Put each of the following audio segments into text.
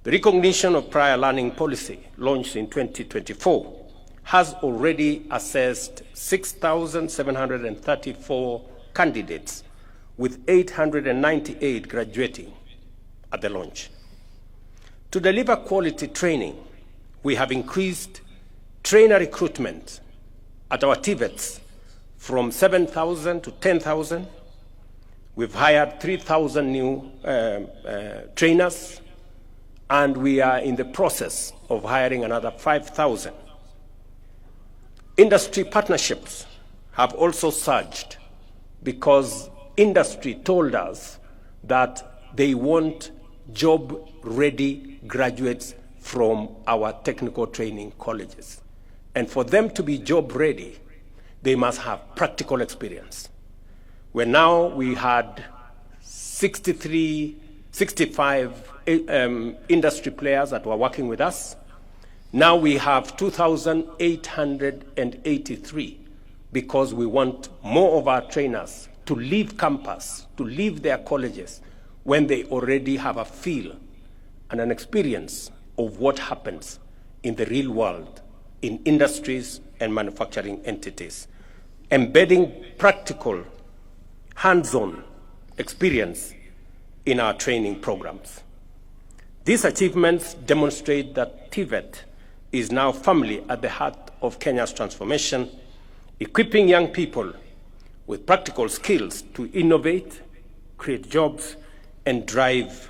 The recognition of prior learning policy, launched in 2024, has already assessed 6,734 candidates, with 898 graduating at the launch. To deliver quality training, we have increased trainer recruitment at our TVETs from 7,000 to 10,000. We've hired 3,000 new trainers, and we are in the process of hiring another 5,000. Industry partnerships have also surged because industry told us that they want job-ready graduates from our technical training colleges. And for them to be job-ready, they must have practical experience. Where now we had 65 industry players that were working with us. Now we have 2,883 because we want more of our trainers to leave campus, to leave their colleges when they already have a feel and an experience of what happens in the real world, in industries and manufacturing entities, embedding practical, hands-on experience in our training programs. These achievements demonstrate that TVET is now firmly at the heart of Kenya's transformation, equipping young people with practical skills to innovate, create jobs, and drive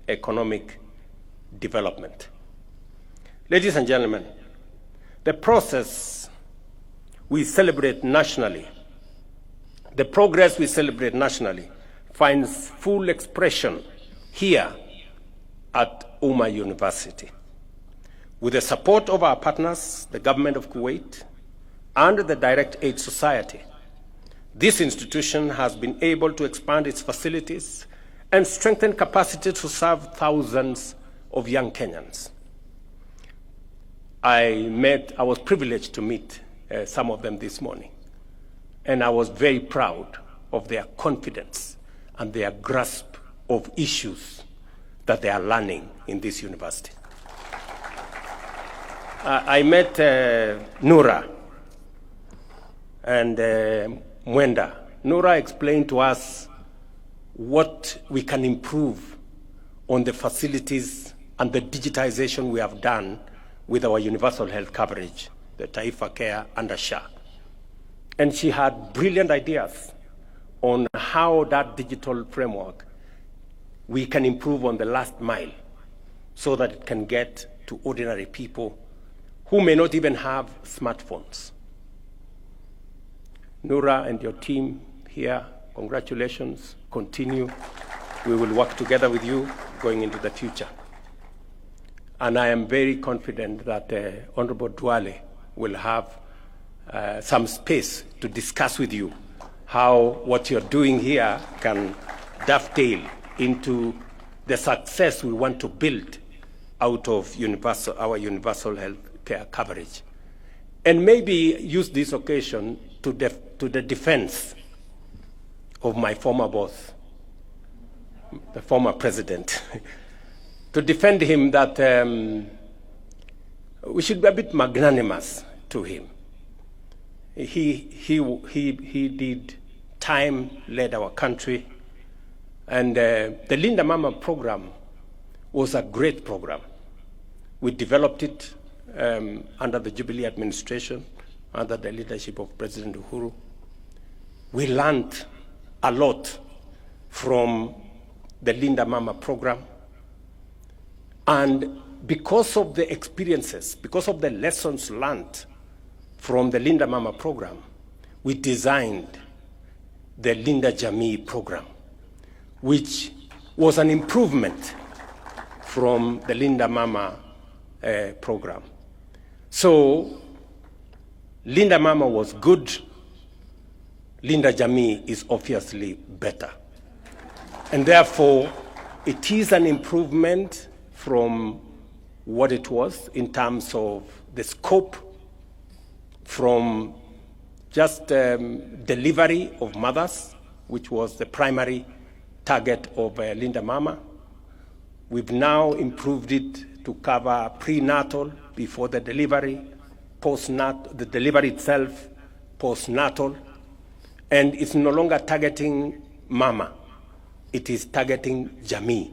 economic development. Ladies and gentlemen, the process we celebrate nationally, the progress we celebrate nationally, finds full expression here at Umma University. With the support of our partners, the government of Kuwait, and the Direct Aid Society, this institution has been able to expand its facilities and strengthen capacity to serve thousands of young Kenyans. I was privileged to meet some of them this morning, and I was very proud of their confidence and their grasp of issues that they are learning in this university. I met Nura and Mwenda. Nura explained to us what we can improve on the facilities and the digitization we have done with our universal health coverage, the Taifa Care and AJAABU. And she had brilliant ideas on how that digital framework we can improve on the last mile so that it can get to ordinary people who may not even have smartphones. Nura and your team here, congratulations, continue. We will work together with you going into the future. And I am very confident that Honorable Duale will have some space to discuss with you how what you're doing here can dovetail into the success we want to build out of our universal health care coverage. And maybe use this occasion to the defense of my former boss, the former president, to defend him that we should be a bit magnanimous to him. He did time, led our country, and the Linda Mama program was a great program. We developed it under the Jubilee administration, under the leadership of President Uhuru. We learned a lot from the Linda Mama program. And because of the experiences, because of the lessons learned from the Linda Mama program, we designed the Linda Jamii program, which was an improvement from the Linda Mama program. So Linda Mama was good. Linda Jamii is obviously better. And therefore, it is an improvement from what it was in terms of the scope, from just delivery of mothers, which was the primary target of Linda Mama, We've now improved it to cover prenatal, before the delivery, postnatal, the delivery itself, postnatal, and it's no longer targeting mama. It is targeting jamii,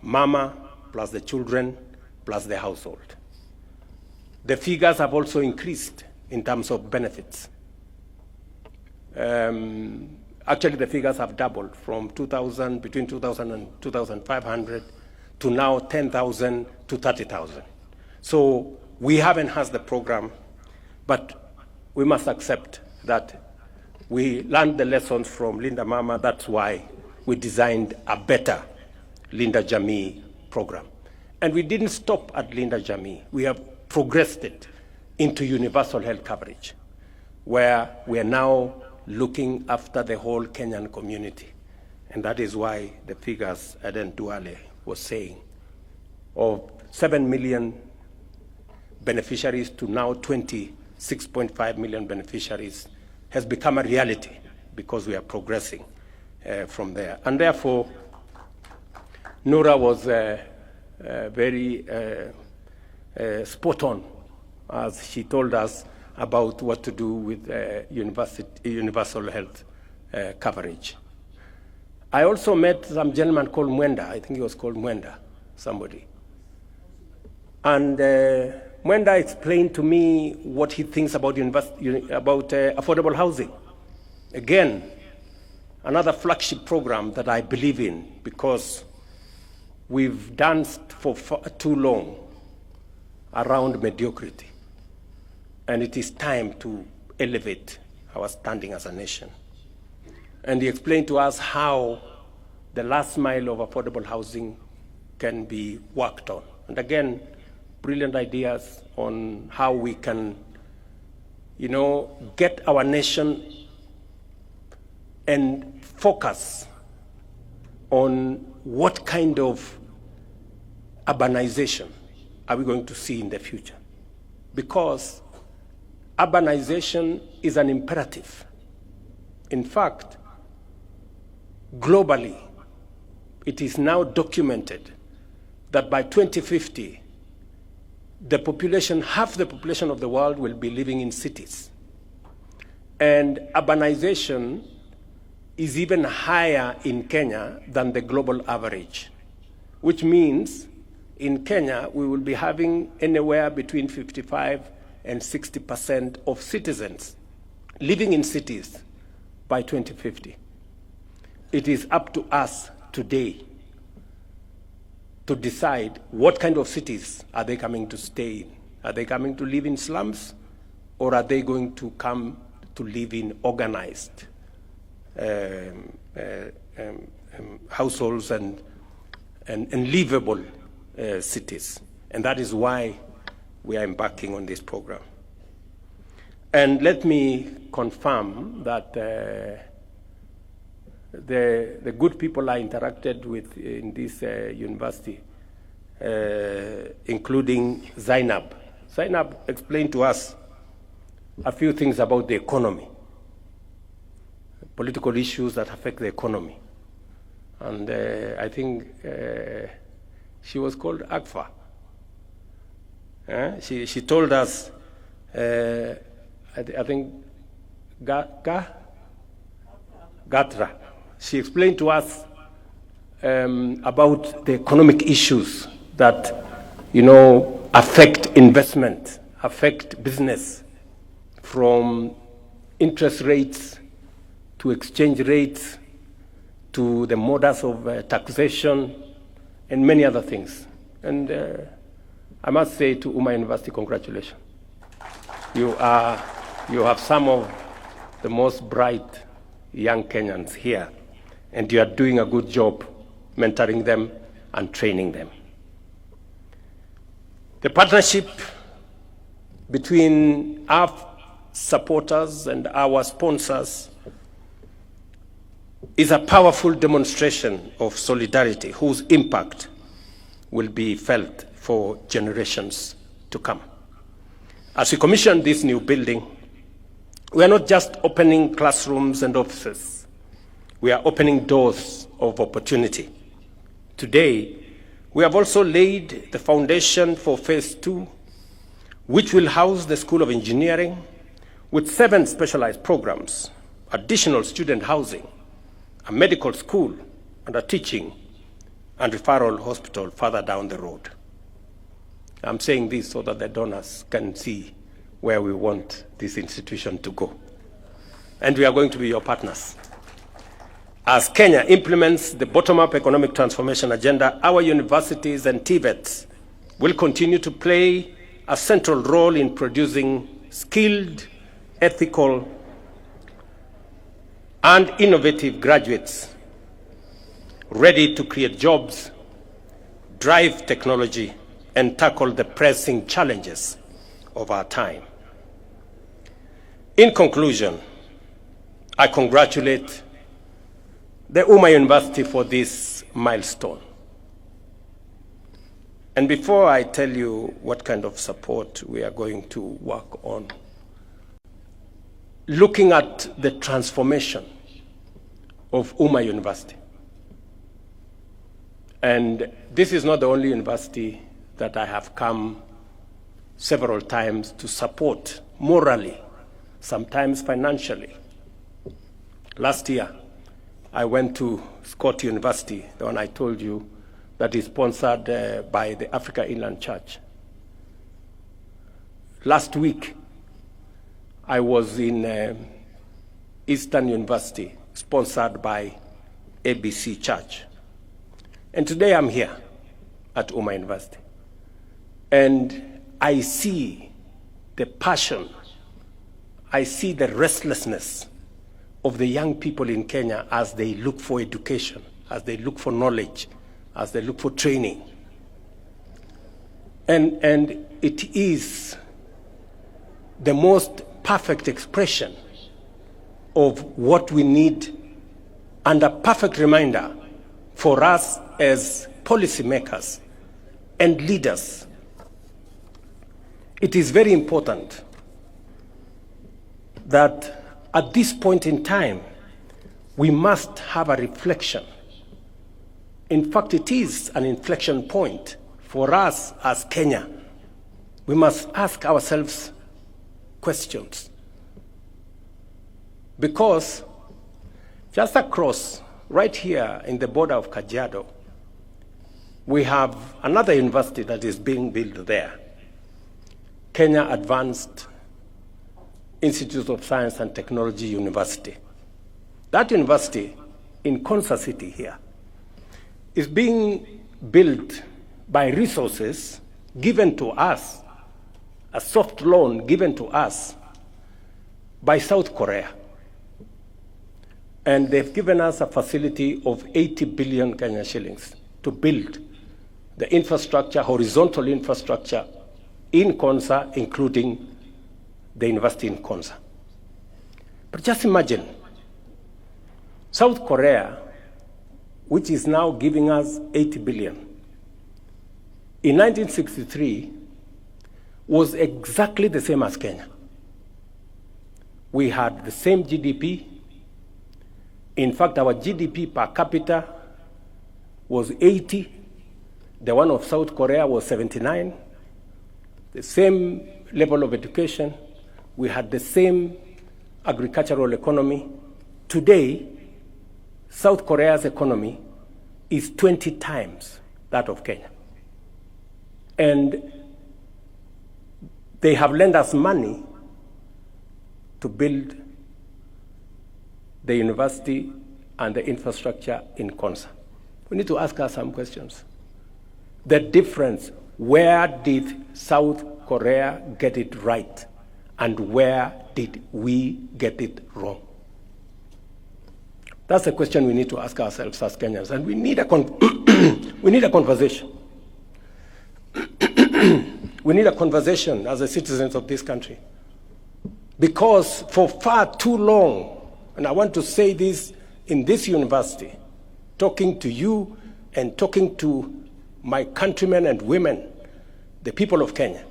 mama plus the children plus the household. The figures have also increased in terms of benefits. Actually, the figures have doubled from between 2,000 and 2,500 to now 10,000 to 30,000. So we have enhanced the program, but we must accept that we learned the lessons from Linda Mama. That's why we designed a better Linda Jamii program. And we didn't stop at Linda Jamii. We have progressed it into universal health coverage, where we are now looking after the whole Kenyan community. And that is why the figures Aden Duale was saying, of 7 million beneficiaries to now 26.5 million beneficiaries, has become a reality because we are progressing from there. And therefore, Nora was very spot on as she told us about what to do with universal health coverage. I also met some gentleman called Mwenda. I think he was called Mwenda, somebody. And Mwenda explained to me what he thinks about affordable housing. Again, another flagship program that I believe in, because we've danced for too long around mediocrity. And it is time to elevate our standing as a nation. And he explained to us how the last mile of affordable housing can be worked on. And again, brilliant ideas on how we can, get our nation and focus on what kind of urbanization are we going to see in the future. Because urbanization is an imperative. In fact, globally, it is now documented that by 2050, half the population of the world will be living in cities. And urbanization is even higher in Kenya than the global average, which means in Kenya, we will be having anywhere between 55 and 60% of citizens living in cities by 2050. It is up to us today to decide what kind of cities are they coming to stay in. Are they coming to live in slums, or are they going to come to live in organized households and livable cities? And that is why we are embarking on this program. And let me confirm that the good people I interacted with in this university, including Zainab. Zainab explained to us a few things about the economy, political issues that affect the economy. And I think she was called Agfa. She told us, I think, Gatra. She explained to us about the economic issues that, affect investment, affect business, from interest rates to exchange rates to the modus of taxation and many other things. And I must say to Uma University, congratulations. You have some of the most bright young Kenyans here, and you are doing a good job mentoring them and training them. The partnership between our supporters and our sponsors is a powerful demonstration of solidarity whose impact will be felt for generations to come. As we commission this new building, we are not just opening classrooms and offices. We are opening doors of opportunity. Today, We have also laid the foundation for Phase 2, which will house the School of Engineering with 7 specialized programs, additional student housing, a medical school, and a teaching and referral hospital further down the road. I'm saying this so that the donors can see where we want this institution to go. And we are going to be your partners. As Kenya implements the bottom-up economic transformation agenda, our universities and TVETs will continue to play a central role in producing skilled, ethical, and innovative graduates ready to create jobs, drive technology, and tackle the pressing challenges of our time. In conclusion, I congratulate the Uma University for this milestone. And before I tell you what kind of support we are going to work on, looking at the transformation of Uma University. And this is not the only university that I have come several times to support morally, sometimes financially. Last year, I went to Scott University, the one I told you that is sponsored by the Africa Inland Church. Last week, I was in Eastern University, sponsored by ABC Church. And today I'm here at Uma University. And I see the passion, I see the restlessness of the young people in Kenya as they look for education, as they look for knowledge, as they look for training. And it is the most perfect expression of what we need and a perfect reminder for us as policymakers and leaders. It is very important that at this point in time, we must have a reflection. In fact, it is an inflection point for us as Kenya. We must ask ourselves questions. Because just across, right here in the border of Kajiado, we have another university that is being built there, Kenya Advanced Institute of Science and Technology University. That university in Konza City here is being built by resources given to us, a soft loan given to us by South Korea. And they've given us a facility of 80 billion Kenyan shillings to build the infrastructure, horizontal infrastructure in Konza, including the university in Konza. But just imagine, South Korea, which is now giving us 80 billion, in 1963 was exactly the same as Kenya. We had the same GDP. In fact, our GDP per capita was 80. The one of South Korea was 79. The same level of education. We had the same agricultural economy. Today, South Korea's economy is 20 times that of Kenya. And they have lent us money to build the university and the infrastructure in Konza. We need to ask us some questions. The difference, where did South Korea get it right? And where did we get it wrong? That's a question we need to ask ourselves as Kenyans, and we need a conversation. We need a conversation as the citizens of this country. Because for far too long, and I want to say this in this university, talking to you and talking to my countrymen and women, the people of Kenya,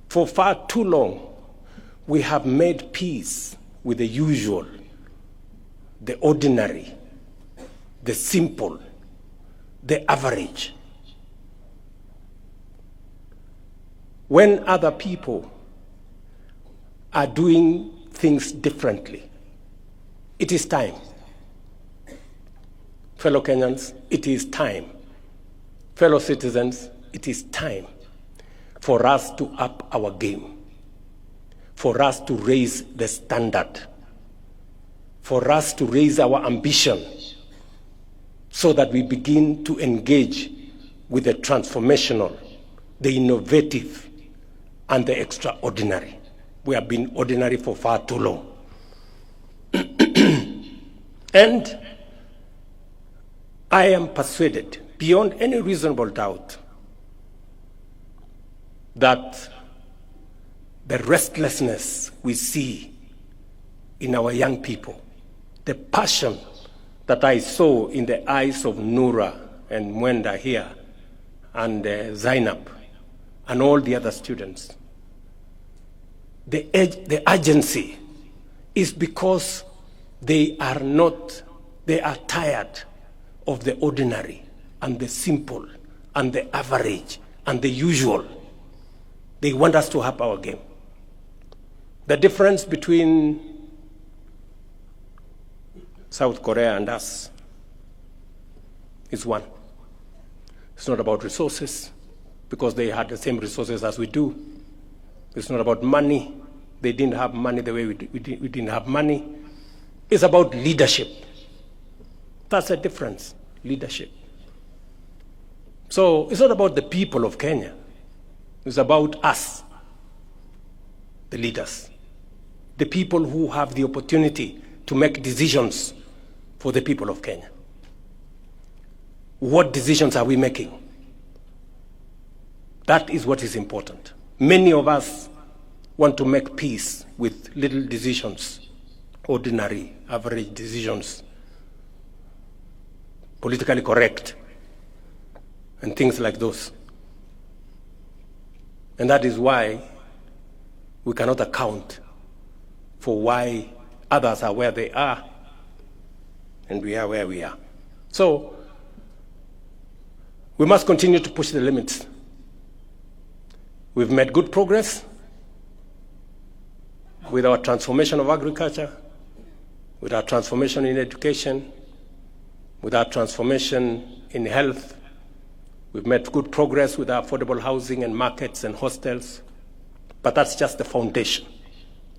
for far too long, we have made peace with the usual, the ordinary, the simple, the average. when other people are doing things differently. It is time. Fellow Kenyans, it is time. Fellow citizens, it is time for us to up our game, for us to raise the standard, for us to raise our ambition so that we begin to engage with the transformational, the innovative, and the extraordinary. We have been ordinary for far too long. And I am persuaded, beyond any reasonable doubt, that the restlessness we see in our young people, the passion that I saw in the eyes of Nura and Mwenda here, and Zainab, and all the other students, the urgency is because they are tired of the ordinary and the simple and the average and the usual. They want us to up our game. The difference between South Korea and us is one. It's not about resources, because they had the same resources as we do. It's not about money. They didn't have money the way we didn't have money. It's about leadership. That's the difference, leadership. So it's not about the people of Kenya. It's about us, the leaders, the people who have the opportunity to make decisions for the people of Kenya. What decisions are we making? That is what is important. Many of us want to make peace with little decisions, ordinary, average decisions, politically correct, and things like those. And that is why we cannot account for why others are where they are and we are where we are. So we must continue to push the limits. We've made good progress with our transformation of agriculture, with our transformation in education, with our transformation in health. We've made good progress with our affordable housing and markets and hostels, but that's just the foundation.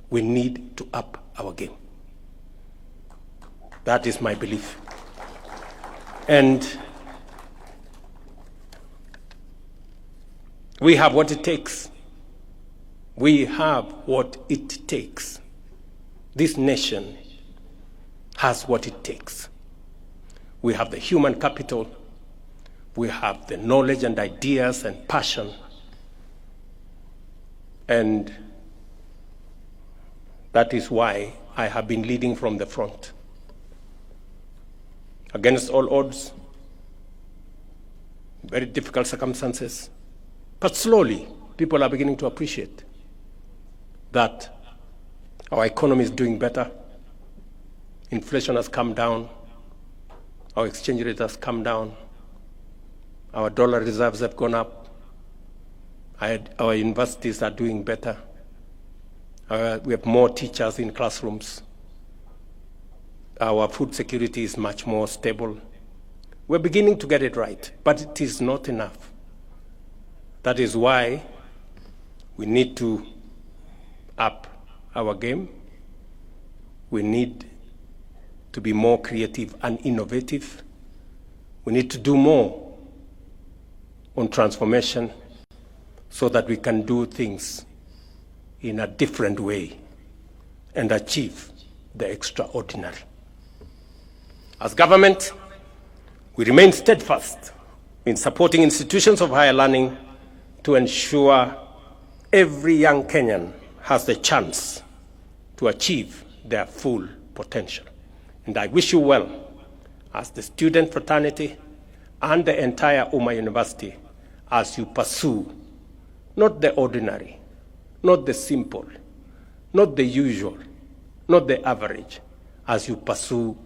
We need to up our game. That is my belief. And we have what it takes. We have what it takes. This nation has what it takes. We have the human capital. We have the knowledge and ideas and passion. And that is why I have been leading from the front. Against all odds, very difficult circumstances, but slowly people are beginning to appreciate that our economy is doing better. Inflation has come down. Our exchange rate has come down. Our dollar reserves have gone up. Our universities are doing better. We have more teachers in classrooms. Our food security is much more stable. We're beginning to get it right, but it is not enough. That is why we need to up our game. We need to be more creative and innovative. We need to do more on transformation so that we can do things in a different way and achieve the extraordinary. As government, we remain steadfast in supporting institutions of higher learning to ensure every young Kenyan has the chance to achieve their full potential. And I wish you well as the student fraternity and the entire Umma University as you pursue not the ordinary, not the simple, not the usual, not the average, as you pursue